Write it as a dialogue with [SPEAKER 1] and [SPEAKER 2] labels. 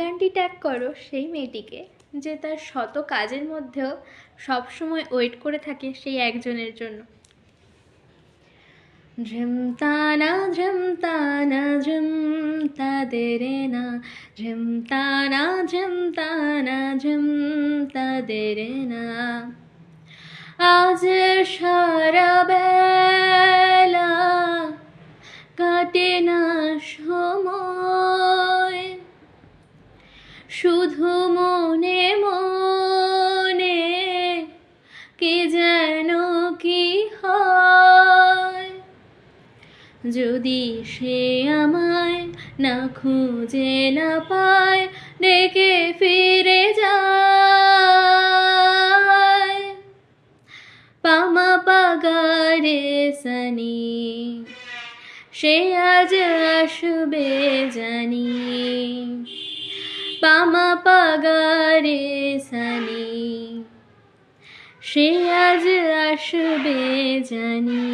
[SPEAKER 1] গানটি ট্যাগ করো সেই মেয়েটিকে যে তার শত কাজের মধ্যেও সবসময় ওয়েট করে থাকে সেই একজনের জন্য। ঝুমতানা ঝুমতানা ঝুমতাদেরে না, ঝুমতানা ঝুমতানা ঝুমতাদেরে না। আজ সারা বেলা কাটে না সময়, শুধু মনে মনে কি যেন কি হয়। যদি সে আমায় না খুঁজে না পায়, ডেকে ফিরে যায়। পামা পাগারে সানি, সে আজ আসবে জানি। পামা পাগারে সানি, সে আজ আসবে জানি।